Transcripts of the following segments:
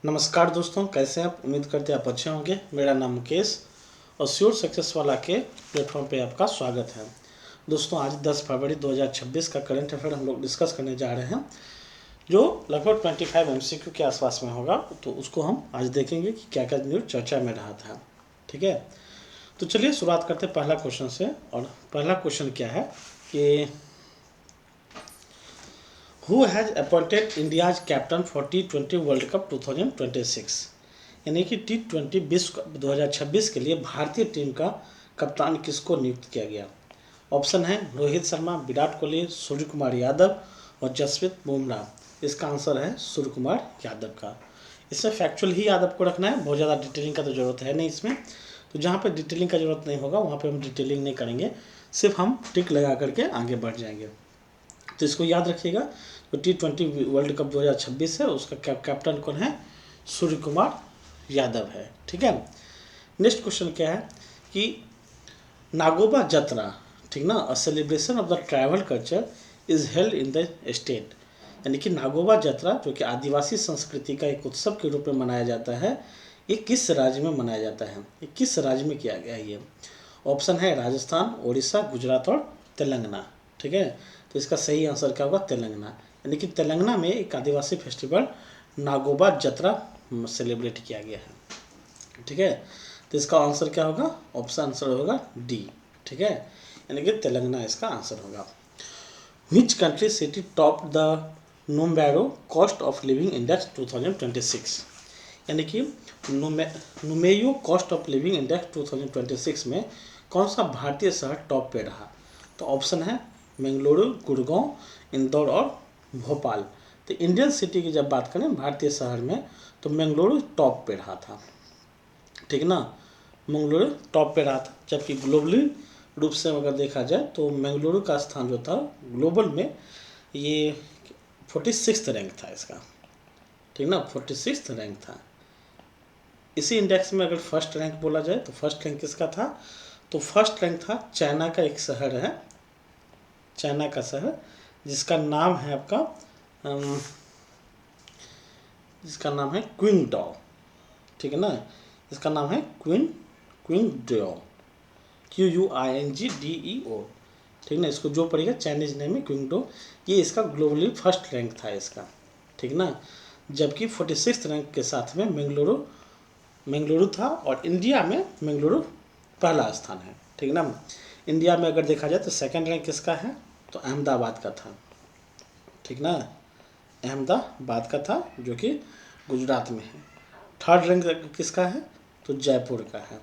नमस्कार दोस्तों, कैसे हैं आप? उम्मीद करते हैं आप अच्छे होंगे। मेरा नाम मुकेश और श्योर सक्सेस वाला के प्लेटफॉर्म पे आपका स्वागत है। दोस्तों, आज 10 फरवरी 2026 का करंट अफेयर हम लोग डिस्कस करने जा रहे हैं, जो लगभग 25 MCQ के आसपास में होगा। तो उसको हम आज देखेंगे कि क्या क्या न्यूज चर्चा में रहा था। ठीक है, तो चलिए शुरुआत करते हैं पहला क्वेश्चन से। और पहला क्वेश्चन क्या है कि who has appointed India's captain for T20 world cup 2026, यानी कि T20 विश्व 2026 के लिए भारतीय टीम का कप्तान किसको नियुक्त किया गया। ऑप्शन है रोहित शर्मा, विराट कोहली, सूर्य कुमार यादव और जसप्रीत बुमराह। इसका आंसर है सूर्य कुमार यादव का। इसमें फैक्चुअल ही यादव को रखना है, बहुत ज़्यादा डिटेलिंग का तो ज़रूरत है नहीं इसमें। तो जहाँ पर डिटेलिंग का ज़रूरत नहीं होगा वहाँ पर हम डिटेलिंग नहीं करेंगे, सिर्फ हम टिक लगा करके आगे बढ़ जाएंगे। तो इसको याद रखिएगा, तो T20 वर्ल्ड कप 2026 है, उसका कैप्टन कौन है? सूर्य कुमार यादव है। ठीक है, नेक्स्ट क्वेश्चन क्या है कि नागोबा जत्रा, ठीक ना, a celebration of the tribal culture is held in the state, यानी कि नागोबा जत्रा जो कि आदिवासी संस्कृति का एक उत्सव के रूप में मनाया जाता है, ये किस राज्य में मनाया जाता है? ये किस राज्य में किया गया है? ये ऑप्शन है राजस्थान, उड़ीसा, गुजरात और तेलंगाना। ठीक है, तो इसका सही आंसर क्या होगा? तेलंगाना। यानी कि तेलंगाना में एक आदिवासी फेस्टिवल नागोबा जत्रा सेलिब्रेट किया गया है। ठीक है, तो इसका आंसर क्या होगा? ऑप्शन आंसर होगा डी। ठीक है, यानी कि तेलंगाना इसका आंसर होगा। Which country city top the Numbeo cost of living index 2026, यानी कि Numbeo cost of living index 2026 में कौन सा भारतीय शहर टॉप पे रहा? तो ऑप्शन है बेंगलुरु, गुड़गांव, इंदौर और भोपाल। तो इंडियन सिटी की जब बात करें भारतीय शहर में, तो बेंगलुरु टॉप पे रहा था। ठीक ना, बेंगलुरु टॉप पे रहा था, जबकि ग्लोबली रूप से अगर देखा जाए तो बेंगलुरु का स्थान जो था ग्लोबल में, ये 46 रैंक था इसका। ठीक ना, 46 रैंक था। इसी इंडेक्स में अगर फर्स्ट रैंक बोला जाए तो फर्स्ट रैंक किसका था? तो फर्स्ट रैंक था चाइना का एक शहर है, चाइना का शहर जिसका नाम है आपका जिसका नाम है क्विंगडो। ठीक है ना, इसका नाम है क्विंगडो, QUINGDEO। ठीक ना, इसको जो पढ़ेगा चाइनीज नेम है क्विंगडो, ये इसका ग्लोबली फर्स्ट रैंक था इसका। ठीक ना, जबकि 46 रैंक के साथ में बेंगलुरु था, और इंडिया में बेंगलुरु पहला स्थान है। ठीक ना, इंडिया में अगर देखा जाए तो सेकंड रैंक किसका है? तो अहमदाबाद का था। ठीक ना, अहमदाबाद का था जो कि गुजरात में है। थर्ड रैंक किसका है? तो जयपुर का है।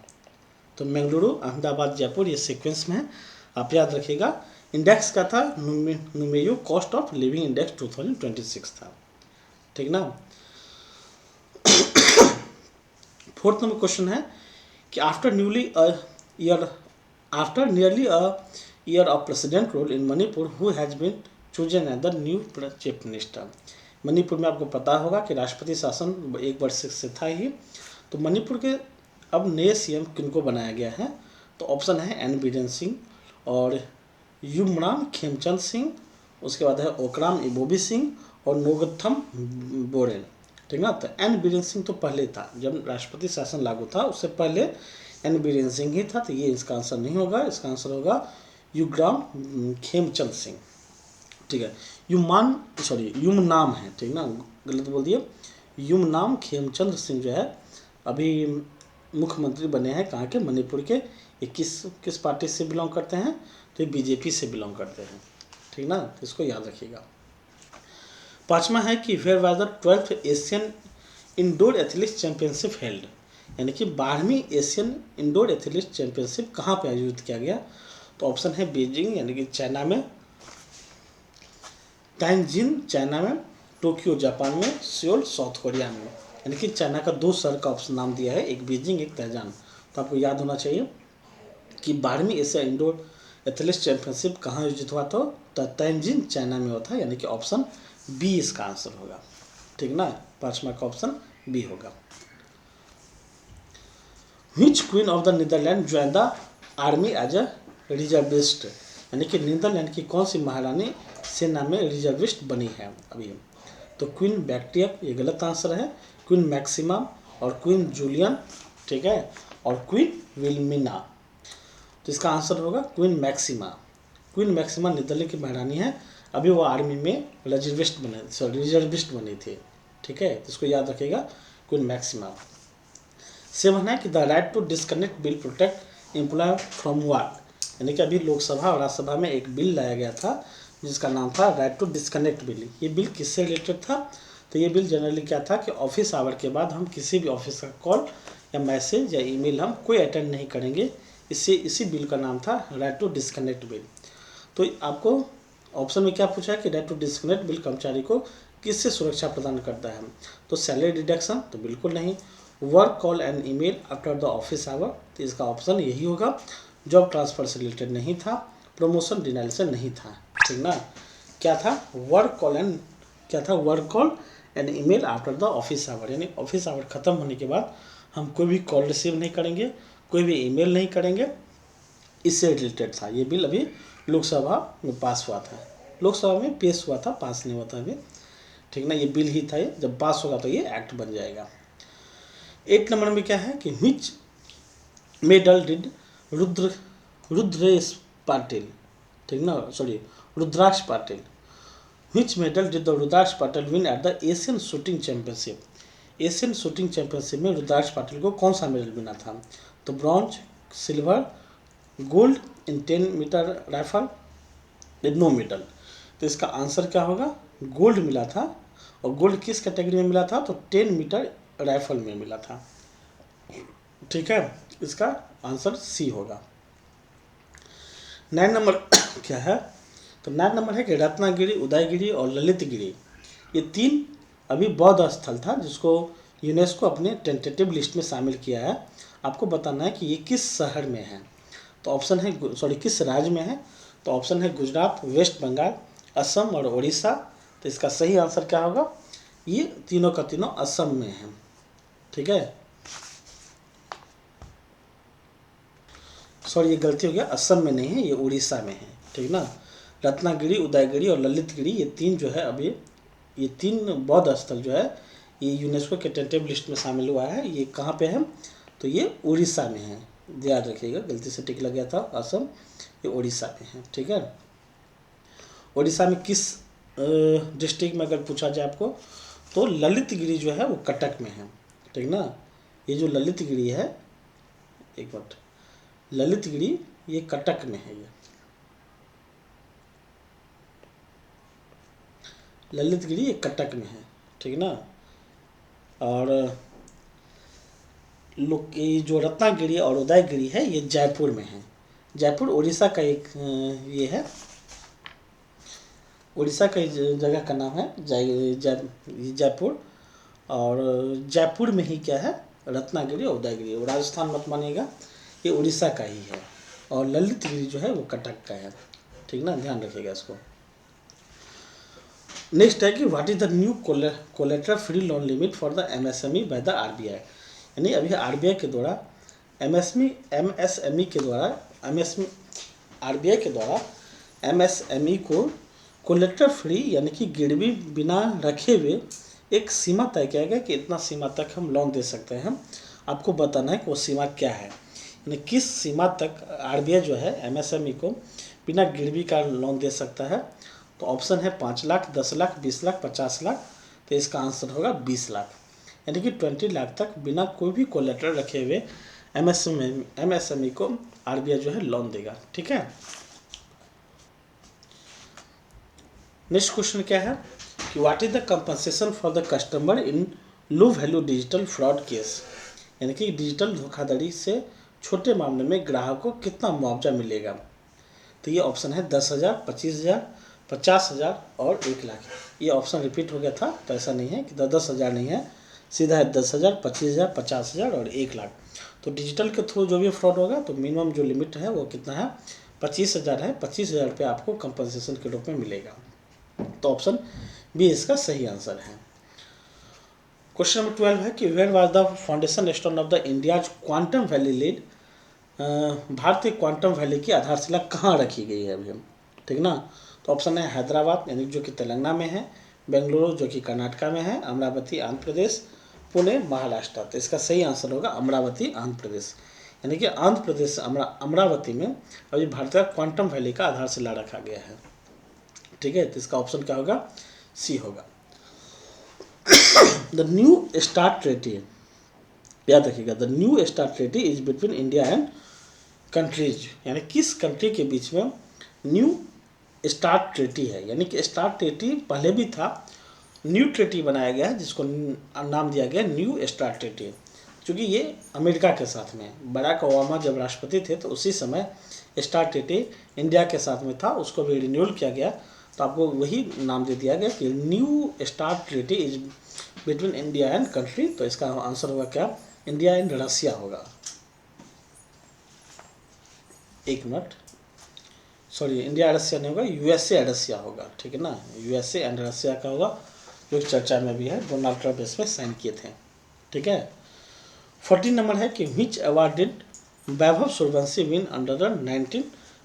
तो बेंगलुरु, अहमदाबाद, जयपुर, ये सीक्वेंस में है, आप याद रखिएगा। इंडेक्स का था Numbeo cost of living index 2026 था। ठीक ना, फोर्थ नंबर क्वेश्चन है कि after nearly a year of president rule in Manipur who has been chosen as the new chief minister. Manipur में आपको पता होगा कि राष्ट्रपति शासन एक वर्ष से था ही। तो मणिपुर के अब नए सीएम किनको बनाया गया है? तो ऑप्शन है एन बीरेन सिंह और युमराम खेमचंद सिंह, उसके बाद है ओकराम इबोबी सिंह और नोगथम बोरेन। ठीक ना, तो एन बीरेन सिंह तो पहले था, जब राष्ट्रपति शासन लागू था उससे पहले एन बीरेन सिंह ही था। तो ये इसका आंसर नहीं होगा, इसका आंसर होगा युग्राम खेमचंद सिंह। ठीक है, युमनाम है, ठीक ना, गलत बोल दिए। युमनाम खेमचंद सिंह जो है अभी मुख्यमंत्री बने हैं कहाँ के? मणिपुर के। ये किस पार्टी से बिलोंग करते हैं? तो ये बीजेपी से बिलोंग करते हैं। ठीक ना, तो इसको याद रखिएगा। पांचवा है कि where was the 12th Asian indoor athletics championship held, यानी कि 12वीं एशियन इंडोर एथलेटिक्स चैंपियनशिप कहाँ पे आयोजित किया गया? तो ऑप्शन है बीजिंग यानी कि चाइना में, टाइनजिन चाइना में, टोक्यो जापान में, सियोल साउथ कोरिया में। यानी कि चाइना का 2 शहर का ऑप्शन नाम दिया है, एक बीजिंग एक तैजान। तो आपको याद होना चाहिए कि 12वीं एशिया इंडोर एथलेटिक्स चैंपियनशिप कहाँ आयोजित हुआ था? तो टाइनजिन चाइना में हुआ था, यानी कि ऑप्शन बी इसका आंसर होगा। ठीक ना, पांचवा का ऑप्शन बी होगा। Which queen of the Netherland join the army as a reservist, यानी कि नीदरलैंड की कौन सी महारानी सेना में रिजर्विस्ट बनी है अभी? तो क्वीन बैक्टिया, ये गलत आंसर है। क्वीन मैक्सिमा और क्वीन जूलियन, ठीक है, और क्वीन विल्मिना। तो इसका आंसर होगा queen Maxima. Queen Maxima Netherland की महारानी है, अभी वो आर्मी में रिजर्विस्ट बनी थी, ठीक है, तो इसको याद रखिएगा, क्वीन मैक्सिमा। 7 है कि the right to disconnect bill protect employ from work, यानी कि अभी लोकसभा और राज्यसभा में एक बिल लाया गया था जिसका नाम था राइट टू डिस्कनेक्ट बिल। ये बिल किससे रिलेटेड था? तो ये बिल जनरली क्या था कि ऑफिस आवर के बाद हम किसी भी ऑफिस का कॉल या मैसेज या ईमेल हम कोई अटेंड नहीं करेंगे, इससे इसी बिल का नाम था राइट टू डिस्कनेक्ट बिल। तो आपको ऑप्शन में क्या पूछा है कि राइट टू डिस्कनेक्ट बिल कर्मचारी को किससे सुरक्षा प्रदान करता है? तो सैलरी डिडक्शन तो बिल्कुल नहीं, work call and email after the office hour, तो इसका ऑप्शन यही होगा, जॉब ट्रांसफर से रिलेटेड नहीं था, प्रमोशन डिनाइल से नहीं था, ठीक ना। क्या था? Work call and email after the office hour, यानी ऑफिस आवर खत्म होने के बाद हम कोई भी कॉल रिसीव नहीं करेंगे, कोई भी ईमेल नहीं करेंगे, इससे रिलेटेड था। ये बिल अभी लोकसभा में पास हुआ था, लोकसभा में पेश हुआ था, पास नहीं हुआ था अभी, ठीक ना। ये बिल ही था, ये जब पास होगा तो ये एक्ट बन जाएगा। 8 नंबर में क्या है कि which medal did Rudresh Patil, ठीक ना, sorry Rudraksh Patil, which medal did the Rudraksh Patil win at the Asian shooting championship? Asian shooting championship में रुद्राक्ष पाटिल को कौन सा मेडल मिला था? तो bronze, silver, gold in 10 metre rifle, no medal. तो इसका आंसर क्या होगा? गोल्ड मिला था, और गोल्ड किस कैटेगरी में मिला था? तो 10 मीटर राइफल में मिला था, ठीक है, इसका आंसर सी होगा। 9 नंबर क्या है? तो 9 नंबर है कि रत्नागिरी, उदयगिरी और ललितगिरी, ये 3 अभी बौद्ध स्थल था जिसको यूनेस्को अपने टेंटेटिव लिस्ट में शामिल किया है। आपको बताना है कि ये किस शहर में है। तो ऑप्शन है, किस राज्य में है? तो ऑप्शन है गुजरात, वेस्ट बंगाल, असम और उड़ीसा। तो इसका सही आंसर क्या होगा? ये तीनों का तीनों असम में है, ठीक है, सॉरी ये गलती हो गया, असम में नहीं है, ये उड़ीसा में है, ठीक ना। रत्नागिरी, उदयगिरी और ललितगिरी, ये 3 जो है अभी, ये 3 बौद्ध स्थल जो है ये यूनेस्को के टेंटेटिव लिस्ट में शामिल हुआ है। ये कहाँ पे है? तो ये उड़ीसा में है, याद रखिएगा, गलती से टिक लग गया था असम, ये उड़ीसा में है, ठीक है। उड़ीसा में किस डिस्ट्रिक्ट में अगर पूछा जाए आपको, तो ललितगिरी जो है वो कटक में है, ठीक ना। ये जो ललितगिरी है, एक मिनट, ललितगिरी ये कटक में है, ये ललितगिरी ये कटक में है, ठीक ना। और ये जो रत्नागिरी और उदयगिरी है ये जयपुर में है। जयपुर उड़ीसा का एक ये है, उड़ीसा का जगह का नाम है जयपुर, और जयपुर में ही क्या है? रत्नागिरी और उदयगिरी। वो राजस्थान मत मानिएगा, ये उड़ीसा का ही है, और ललितगिरी जो है वो कटक का है, ठीक ना, ध्यान रखिएगा इसको। नेक्स्ट है कि what is the new collateral free loan limit for the MSME by the RBI, यानी अभी आरबीआई के द्वारा आरबीआई के द्वारा एमएसएमई को कोलेटरल फ्री यानी कि गिरवी बिना रखे हुए एक सीमा तय किया गया कि इतना सीमा तक हम लोन दे सकते हैं। आपको बताना है कि वो सीमा क्या है, यानी किस सीमा तक आरबीआई जो है एमएसएमई को बिना गिरवी का लोन दे सकता है। तो ऑप्शन है 5 लाख, 10 लाख, 20 लाख, 50 लाख। तो इसका आंसर होगा 20 लाख, यानी कि 20 लाख तक बिना कोई भी कोलेटरल रखे हुए एमएसएमई को आरबीआई जो है लोन देगा, ठीक है। नेक्स्ट क्वेश्चन क्या है कि what is the compensation for the customer in low value digital fraud case, यानी कि डिजिटल धोखाधड़ी से छोटे मामले में ग्राहक को कितना मुआवजा मिलेगा। तो ये ऑप्शन है 10,000, 25,000, 50,000 और 1 लाख। ये ऑप्शन रिपीट हो गया था, तो ऐसा नहीं है कि 10,000 नहीं है, सीधा है 10,000, 25,000, 50,000 और 1 लाख। तो डिजिटल के थ्रू जो भी फ्रॉड होगा तो मिनिमम जो लिमिट है वो कितना है? 25,000 है। 25,000 रुपये आपको कंपनसेशन के रूप में मिलेगा। तो ऑप्शन बी इसका सही आंसर है। क्वेश्चन नंबर 12 है कि where was the foundation stone of the India's quantum valley lead, भारतीय क्वांटम वैली की आधारशिला कहाँ रखी गई है अभी हम, ठीक ना। तो ऑप्शन है हैदराबाद, यानी जो कि तेलंगाना में है, बेंगलुरु जो कि कर्नाटका में है, अमरावती आंध्र प्रदेश, पुणे महाराष्ट्र। तो इसका सही आंसर होगा अमरावती आंध्र प्रदेश। यानी कि आंध्र प्रदेश अमरावती में अभी भारत का क्वांटम वैली का आधारशिला रखा गया है। ठीक है, तो इसका ऑप्शन क्या होगा, सी होगा। द न्यू स्टार्ट ट्रेटी, याद रखिएगा, the new start treaty is between India and countries, यानी किस कंट्री के बीच में न्यू स्टार्ट ट्रेटी है। यानी कि स्टार्ट ट्रेटी पहले भी था, न्यू ट्रेटी बनाया गया है जिसको नाम दिया गया न्यू स्टार्ट ट्रेटी, क्योंकि ये अमेरिका के साथ में, बराक ओबामा जब राष्ट्रपति थे तो उसी समय स्टार्ट ट्रेटी इंडिया के साथ में था, उसको भी रिन्यूअल किया गया, तो आपको वही नाम दे दिया गया कि new start treaty is between India and country. तो इसका आंसर होगा क्या, इंडिया एंड रसिया होगा। एक मिनट, सॉरी, इंडिया रसिया नहीं होगा, यूएसए रसिया होगा। ठीक है ना, यूएसए एंड रसिया का होगा, जो चर्चा में भी है, डोनाल्ड ट्रंप इसमें साइन किए थे। ठीक है, 14 नंबर है कि which award did Vaibhav Suryavanshi win under the 19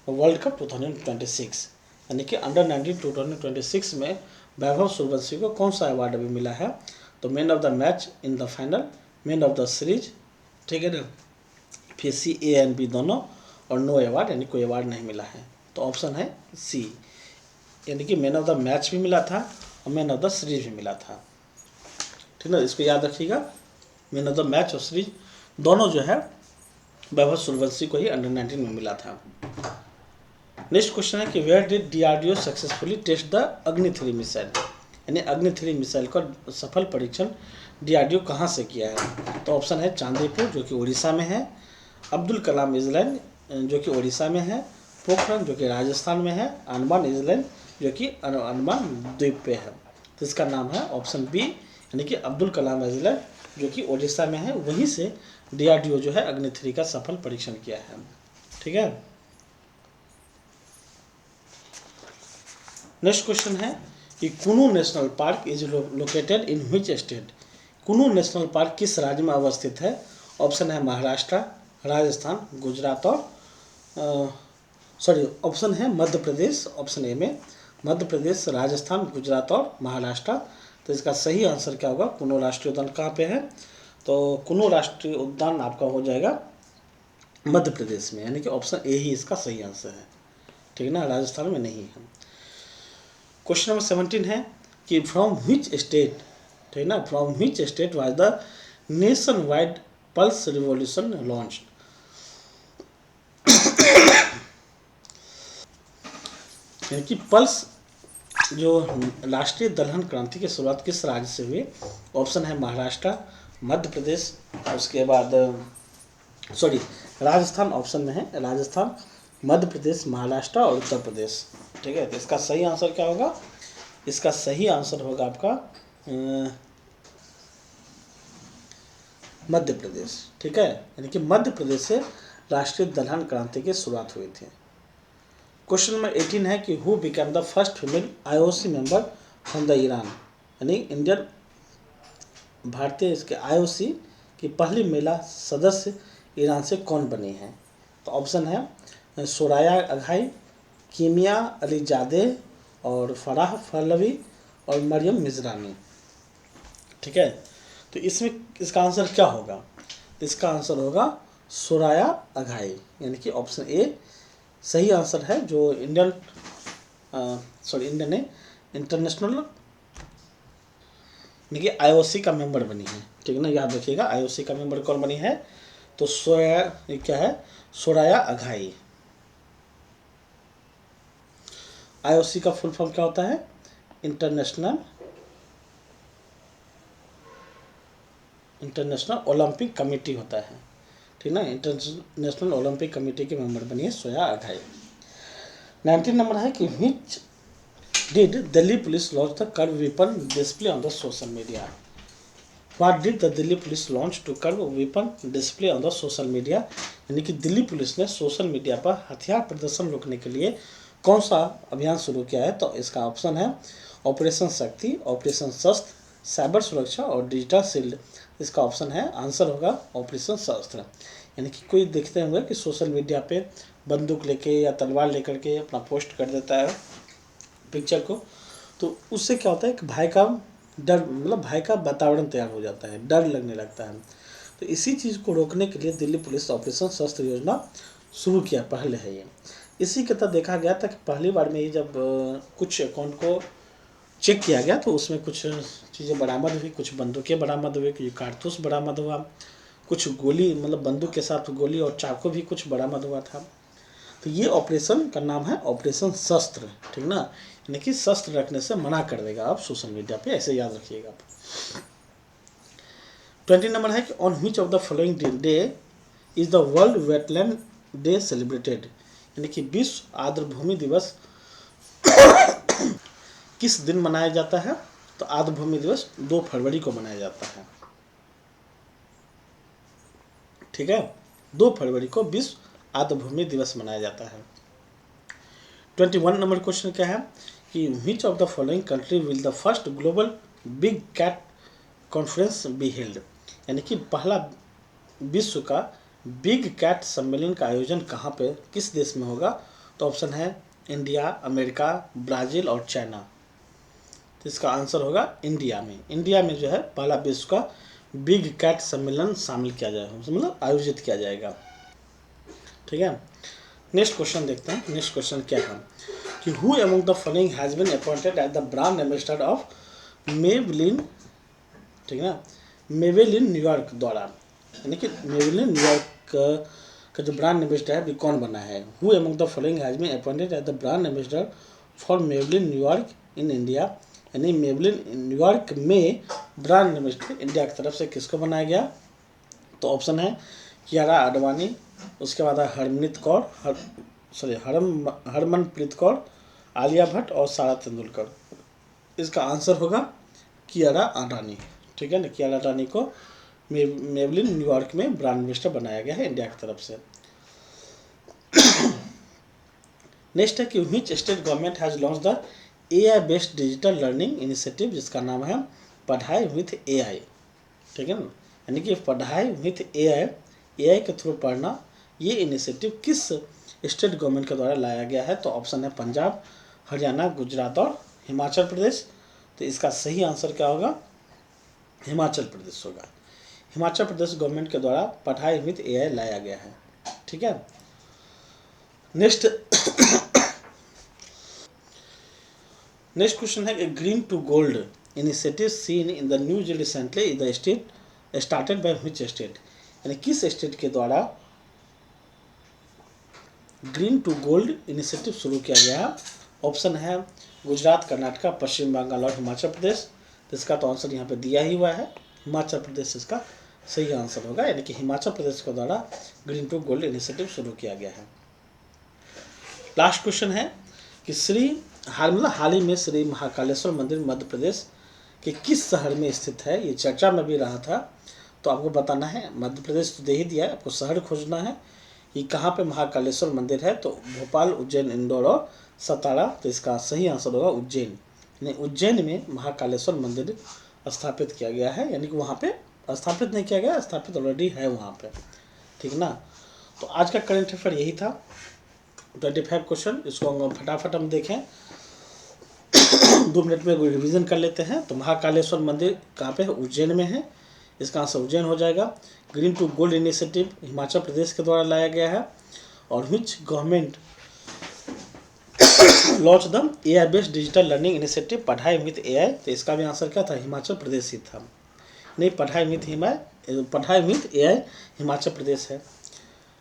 world cup 2026। यानी कि अंडर 19 2026 में वैभव सूर्यवंशी को कौन सा अवार्ड अभी मिला है, तो man of the match in the final, man of the series, ठीक है ना, फिर सी ए एंड बी दोनों, और नो अवार्ड, यानी कोई अवार्ड नहीं मिला है। तो ऑप्शन है सी, यानी कि मैन ऑफ द मैच भी मिला था और मैन ऑफ द सीरीज भी मिला था। ठीक है, इसको याद रखिएगा, मैन ऑफ द मैच और सीरीज दोनों जो है वैभव सूर्यवंशी को ही अंडर 19 में मिला था। नेक्स्ट क्वेश्चन है कि where did DRDO successfully test the Agni 3 missile. यानी अग्नि 3 मिसाइल का सफल परीक्षण डीआरडीओ कहाँ से किया है, तो ऑप्शन है चांदीपुर जो कि उड़ीसा में है, अब्दुल कलाम आइलैंड जो कि उड़ीसा में है, पोखरण जो कि राजस्थान में है, अंडमान आइलैंड जो कि अंडमान द्वीप पे है। तो इसका नाम है ऑप्शन बी, यानी कि अब्दुल कलाम आइलैंड जो कि उड़ीसा में है, वहीं से डीआरडीओ जो है अग्नि 3 का सफल परीक्षण किया है। ठीक है, नेक्स्ट क्वेश्चन है कि कुनू national park is located in which state. कुनू नेशनल पार्क किस राज्य में अवस्थित है, ऑप्शन है महाराष्ट्र, राजस्थान, गुजरात और ऑप्शन है मध्य प्रदेश। ऑप्शन ए में मध्य प्रदेश, राजस्थान, गुजरात और महाराष्ट्र। तो इसका सही आंसर क्या होगा, कुनू राष्ट्रीय उद्यान कहाँ पे है, तो कुनू राष्ट्रीय उद्यान आपका हो जाएगा मध्य प्रदेश में, यानी कि ऑप्शन ए ही इसका सही आंसर है। ठीक है ना, राजस्थान में नहीं है। क्वेश्चन नंबर 17 है कि फ्रॉम व्हिच स्टेट, ठीक है ना, from which state was the nation wide pulse revolution launched. यानी कि पल्स जो राष्ट्रीय दलहन क्रांति की शुरुआत किस राज्य से हुई, ऑप्शन है महाराष्ट्र, मध्य प्रदेश, उसके बाद राजस्थान ऑप्शन में है, राजस्थान, मध्य प्रदेश, महाराष्ट्र और उत्तर प्रदेश। ठीक है, तो इसका सही आंसर क्या होगा, इसका सही आंसर होगा आपका मध्य प्रदेश। ठीक है, यानी कि मध्य प्रदेश से राष्ट्रीय दलहन क्रांति की शुरुआत हुई थी। क्वेश्चन नंबर 18 है कि who became the first female IOC member from the Iran. यानी इंडियन, भारतीय इसके आईओसी की पहली महिला सदस्य ईरान से कौन बनी है, तो ऑप्शन है सोराया अघाई, कीमिया अलीजादे और फराह फहलवी और मरियम मिजरानी। ठीक है, तो इसमें इसका आंसर क्या होगा, तो इसका आंसर होगा सोराया अघाई, यानी कि ऑप्शन ए सही आंसर है, जो इंडियन इंटरनेशनल यानी कि आईओसी का मेंबर बनी है। ठीक है ना, याद रखिएगा आईओसी का मेंबर कौन बनी है, तो क्या है, सोराया अघाई। आईओसी का फुल फॉर्म क्या होता है, इंटरनेशनल ओलंपिक कमेटी होता है। ठीक ना, इंटरनेशनल ओलंपिक कमेटी के मेंबर बनी है सोया अघाई। 19 नंबर है कि which did Delhi police launch the curve weapon display on the social media. What did the Delhi police launch to curve weapon display on the social media. यानी कि दिल्ली पुलिस ने social media पर हथियार प्रदर्शन रोकने के लिए कौन सा अभियान शुरू किया है, तो इसका ऑप्शन है ऑपरेशन शक्ति, ऑपरेशन शस्त्र, साइबर सुरक्षा और डिजिटल शील्ड। इसका ऑप्शन है, आंसर होगा ऑपरेशन शस्त्र। यानी कि कोई देखते होंगे कि सोशल मीडिया पे बंदूक लेके या तलवार लेकर के अपना पोस्ट कर देता है पिक्चर को, तो उससे क्या होता है कि भाई का डर मतलब भय का वातावरण तैयार हो जाता है, डर लगने लगता है। तो इसी चीज़ को रोकने के लिए दिल्ली पुलिस ऑपरेशन शस्त्र योजना शुरू किया, पहले है ये। इसी के तहत देखा गया था कि पहली बार में ये जब कुछ अकाउंट को चेक किया गया तो उसमें कुछ चीज़ें बरामद हुई, कुछ बंदूकें बरामद हुई, कुछ कारतूस बरामद हुआ, कुछ गोली मतलब बंदूक के साथ गोली और चाकू भी कुछ बरामद हुआ था। तो ये ऑपरेशन का नाम है ऑपरेशन शस्त्र, ठीक ना, यानी कि शस्त्र रखने से मना कर देगा आप सोशल मीडिया पे, ऐसे याद रखिएगा आप। 20 नंबर है कि on which of the following day is the world wetland day celebrated, यानी कि विश्व आर्द्रभूमि दिवस किस दिन मनाया जाता है? तो आर्द्रभूमि दिवस 2 फरवरी को मनाया जाता है, ठीक है, 2 फरवरी को विश्व आर्द्रभूमि दिवस मनाया जाता है। 21 नंबर क्वेश्चन क्या है कि which of the following country will the first global big cat conference be held, यानी कि पहला विश्व का बिग कैट सम्मेलन का आयोजन कहाँ पे, किस देश में होगा? तो ऑप्शन है इंडिया, अमेरिका, ब्राज़ील और चाइना। तो इसका आंसर होगा इंडिया में। इंडिया में जो है पहला विश्व का बिग कैट सम्मेलन शामिल किया जाएगा, मतलब आयोजित किया जाएगा, ठीक है। नेक्स्ट क्वेश्चन देखते हैं। नेक्स्ट क्वेश्चन क्या है कि who among the following has been appointed as the brand ambassador of Maybelline, ठीक है, मेबेलिन न्यूयॉर्क द्वारा, यानी कि मेबेलिन न्यूयॉर्क का जो ब्रांड एम्बेसडर है अभी कौन बना है? Who among the following has been appointed as the brand ambassador for Maybelline New York in India, यानी मेबेलिन न्यूयॉर्क में ब्रांड एम्बेसडर इंडिया की तरफ से किसको बनाया गया? तो ऑप्शन है कियारा आडवाणी, उसके बाद है हरमनीत कौर, हरमनप्रीत कौर, आलिया भट्ट और सारा तेंदुलकर। इसका आंसर होगा कियारा आडवाणी, ठीक है ना। कियारा आडवाणी को मेबेलिन न्यूयॉर्क में ब्रांड एम्बेसडर बनाया गया है इंडिया की तरफ से। नेक्स्ट है कि which state government has launch the AI based digital learning initiative, जिसका नाम है पढ़ाई विथ AI, ठीक है ना, यानी कि पढ़ाई विथ AI के थ्रू पढ़ना, ये इनिशिएटिव किस स्टेट गवर्नमेंट के द्वारा लाया गया है? तो ऑप्शन है पंजाब, हरियाणा, गुजरात और हिमाचल प्रदेश। तो इसका सही आंसर क्या होगा? हिमाचल प्रदेश होगा। हिमाचल प्रदेश गवर्नमेंट के द्वारा पढ़ाई विथ AI लाया गया है, ठीक है। नेक्स्ट क्वेश्चन है green to gold initiative seen in the news recently in the state started by which state, यानी किस स्टेट के द्वारा ग्रीन टू गोल्ड इनिशिएटिव शुरू किया गया? ऑप्शन है गुजरात, कर्नाटका, पश्चिम बंगाल और हिमाचल प्रदेश। तो इसका तो आंसर यहाँ पे दिया ही हुआ है, हिमाचल प्रदेश इसका सही आंसर होगा, यानी कि हिमाचल प्रदेश के द्वारा ग्रीन टू गोल्ड इनिशिएटिव शुरू किया गया है। लास्ट क्वेश्चन है कि हाल ही में श्री महाकालेश्वर मंदिर मध्य प्रदेश के किस शहर में स्थित है? ये चर्चा में भी रहा था, तो आपको बताना है। मध्य प्रदेश तो दे ही दिया है, आपको शहर खोजना है कि कहाँ पे महाकालेश्वर मंदिर है। तो भोपाल, उज्जैन, इंदौर और सतारा। तो इसका सही आंसर होगा उज्जैन, यानी उज्जैन में महाकालेश्वर मंदिर स्थापित किया गया है, यानी कि वहाँ पे स्थापित नहीं किया गया, स्थापित ऑलरेडी है वहाँ पे, ठीक ना। तो आज का करंट अफेयर यही था, 25 क्वेश्चन, इसको हम फटाफट हम देखें 2 मिनट में रिवीजन कर लेते हैं। तो महाकालेश्वर मंदिर कहाँ पे है? उज्जैन में है, इसका आंसर उज्जैन हो जाएगा। Green to gold initiative Himachal Pradesh के द्वारा लाया गया है। और which government launch the AI based digital learning initiative पढ़ाई विथ AI, तो इसका भी आंसर क्या था? हिमाचल प्रदेश ही था, नहीं पढ़ाई विथ AI हिमाचल प्रदेश है।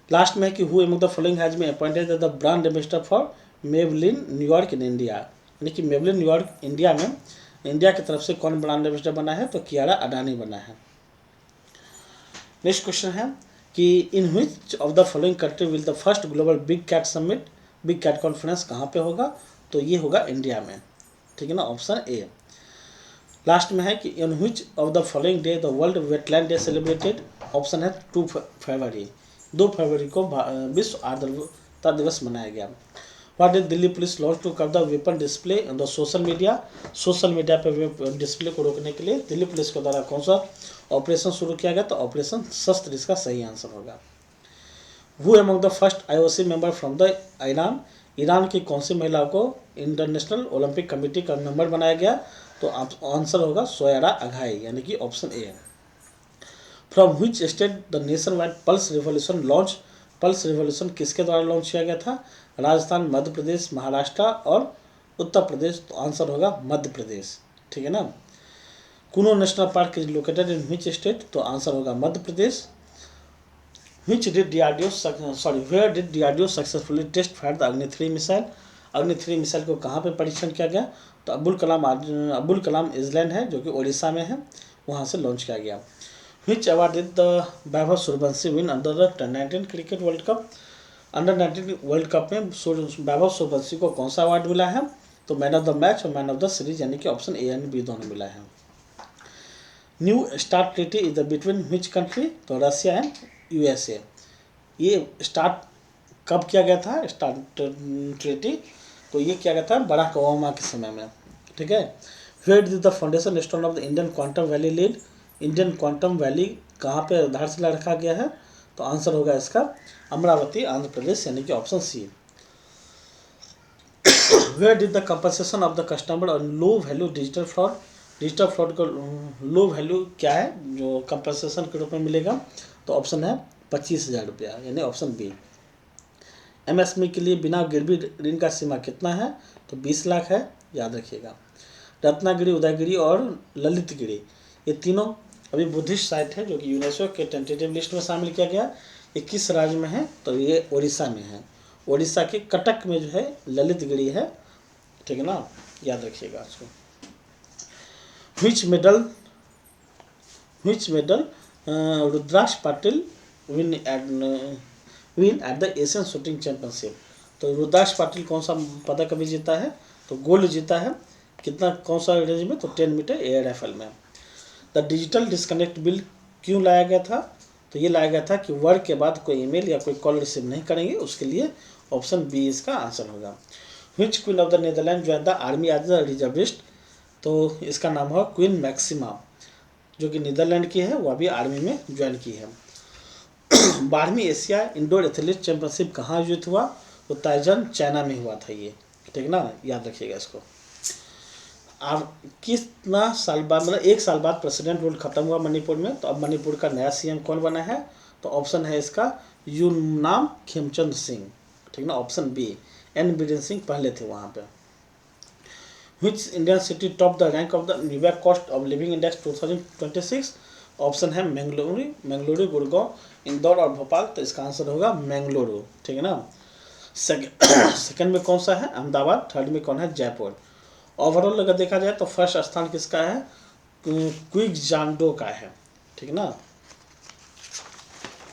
लास्ट में है कि who among the following has been appointed the brand ambassador for Maybelline New York in India, यानी कि मेबेलिन न्यूयॉर्क इंडिया में इंडिया की तरफ से कौन ब्रांड एम्बेसडर बना है? तो कियारा आडवाणी बना है। नेक्स्ट क्वेश्चन है कि in which of the following country will the first global big cat summit, big cat conference कहाँ पे होगा? तो ये होगा इंडिया में, ठीक है ना, ऑप्शन ए। लास्ट में है कि in which of the following day the world wetland day celebrated, option है 2 फरवरी, 2 फरवरी को विश्व आर्द्रता दिवस मनाया गया। What did Delhi police launch to curb the weapon display on the social media, social media पे डिस्प्ले को रोकने के लिए दिल्ली पुलिस के द्वारा कौन सा ऑपरेशन शुरू किया गया? तो ऑपरेशन शस्त्र इसका सही आंसर होगा। Who among the first IOC member from the Iran, Iran की कौन सी महिला को इंटरनेशनल ओलंपिक कमेटी का मेंबर बनाया गया? तो आंसर होगा सोयरा अघाई, यानी कि option A. From which state the nation wide pulse revolution launch, pulse revolution किसके द्वारा लॉन्च किया गया था? राजस्थान, मध्य प्रदेश, महाराष्ट्र और उत्तर प्रदेश। तो आंसर होगा मध्य प्रदेश, ठीक है ना। Kuno national park is located in which state? तो आंसर होगा Madhya Pradesh. Which did DRDO where did DRDO successfully test fire the Agni 3 missile? अग्नि 3 मिसाइल को कहाँ पे परीक्षण किया गया? तो अब्दुल कलाम आइलैंड है जो कि उड़ीसा में है, वहाँ से लॉन्च किया गया। Which award did the Vaibhav Suryavanshi win under the under 19 cricket world cup? Under 19 world cup में वैभव सूर्यवंशी को कौन सा अवार्ड मिला है? तो मैन ऑफ द मैच और मैन ऑफ द सीरीज, यानी कि ऑप्शन ए एंड बी दोनों मिला है। New start treaty is the between which country? तो रशिया एंड यूएसए। ये स्टार्ट कब किया गया था स्टार्ट ट्रीटी? तो ये किया गया था बराक ओबामा के समय में, ठीक है। Where did the foundation stone of the Indian quantum valley lead? Indian quantum valley कहाँ पे आधारशिला रखा गया है? तो आंसर होगा इसका अमरावती, आंध्र प्रदेश, यानी कि option C. Where did the compensation of the customer और low value digital fraud? Digital fraud का लो वैल्यू क्या है जो कंपनसेशन के रूप में मिलेगा? तो ऑप्शन है 25,000 रुपया, यानी ऑप्शन बी। एमएसएमई के लिए बिना गिरवी ऋण का सीमा कितना है? तो 20 लाख है, याद रखिएगा। रत्नागिरी, उदयगिरी और ललितगिरी, ये तीनों अभी बुद्धिस्ट साइट है जो कि यूनेस्को के टेंटेटिव लिस्ट में शामिल किया गया। ये किस राज्य में है? तो ये उड़ीसा में है। उड़ीसा के कटक में जो है ललितगिरी है, ठीक है ना, याद रखिएगा इसको। which medal Rudraksh Patil win at the Asian shooting championship? तो रुद्राक्ष पाटिल कौन सा पदक अभी जीता है? तो गोल्ड जीता है। कितना, कौन सा रेंज में? तो 10 मीटर एयर राइफल में। द डिजिटल डिस्कनेक्ट बिल क्यों लाया गया था? तो ये लाया गया था कि वर्क के बाद कोई ईमेल या कोई कॉल रिसीव नहीं करेंगे, उसके लिए ऑप्शन बी इसका आंसर होगा। Which queen of the Netherland join the army as the reservist? तो इसका नाम होगा क्वीन मैक्सिमा, जो कि नीदरलैंड की है, वह भी आर्मी में ज्वाइन की है। 12वीं एशिया इंडोर एथलीट चैंपियनशिप कहाँ आयोजित हुआ? तो ताइजन, चाइना में हुआ था ये, ठीक है ना, याद रखिएगा इसको। अब कितना साल बाद, मतलब 1 साल बाद प्रेसिडेंट रूल खत्म हुआ मणिपुर में, तो अब मणिपुर का नया सीएम कौन बना है? तो ऑप्शन है इसका यूनाम खेमचंद सिंह, ठीक ना, option B. N Biren Singh पहले थे वहाँ पे। Which Indian city top the rank of the New York cost of living index 2026? Option है मंगलुरु, गुड़गांव, इंदौर और भोपाल। तो इसका आंसर होगा मंगलुरु, ठीक है ना। सेकंड में कौन सा है? अहमदाबाद। थर्ड में कौन है? जयपुर। ओवरऑल अगर देखा जाए तो फर्स्ट स्थान किसका है? क्विकजांडो का है, ठीक है ना।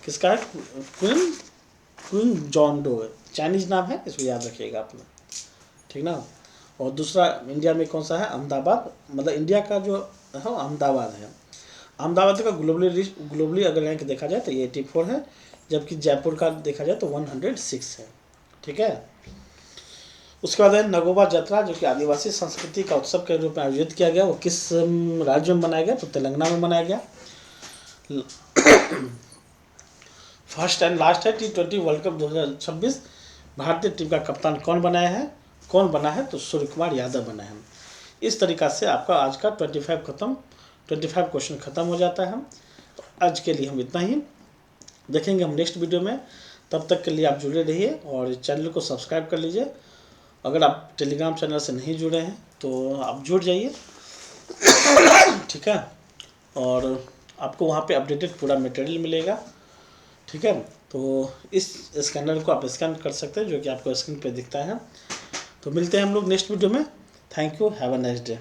किसका है? क्विकजांडो, चाइनीज नाम है, इसको याद रखिएगा आपने, ठीक ना। और दूसरा इंडिया में कौन सा है? अहमदाबाद, मतलब इंडिया का जो है अहमदाबाद है। अहमदाबाद का ग्लोबली अगर रैंक देखा जाए तो ये 84 है, जबकि जयपुर का देखा जाए तो 106 है, ठीक है। उसके बाद है नगोबा यात्रा, जो कि आदिवासी संस्कृति का उत्सव के रूप में आयोजित किया गया। वो किस राज्य में मनाया गया? तो तेलंगाना में मनाया गया। फर्स्ट एंड लास्ट है T20 वर्ल्ड कप 2026। भारतीय टीम का कप्तान कौन बना है? तो सूर्य कुमार यादव बना है। इस तरीक़ा से आपका आज का 25 क्वेश्चन ख़त्म हो जाता है। तो आज के लिए हम इतना ही, देखेंगे हम नेक्स्ट वीडियो में। तब तक के लिए आप जुड़े रहिए और चैनल को सब्सक्राइब कर लीजिए। अगर आप टेलीग्राम चैनल से नहीं जुड़े हैं तो आप जुड़ जाइए, ठीक है। और आपको वहाँ पे अपडेटेड पूरा मटेरियल मिलेगा, ठीक है। तो इस स्कैनर को आप स्कैन कर सकते हैं, जो कि आपको स्क्रीन पे दिखता है। तो मिलते हैं हम लोग नेक्स्ट वीडियो में। Thank you, have a nice day.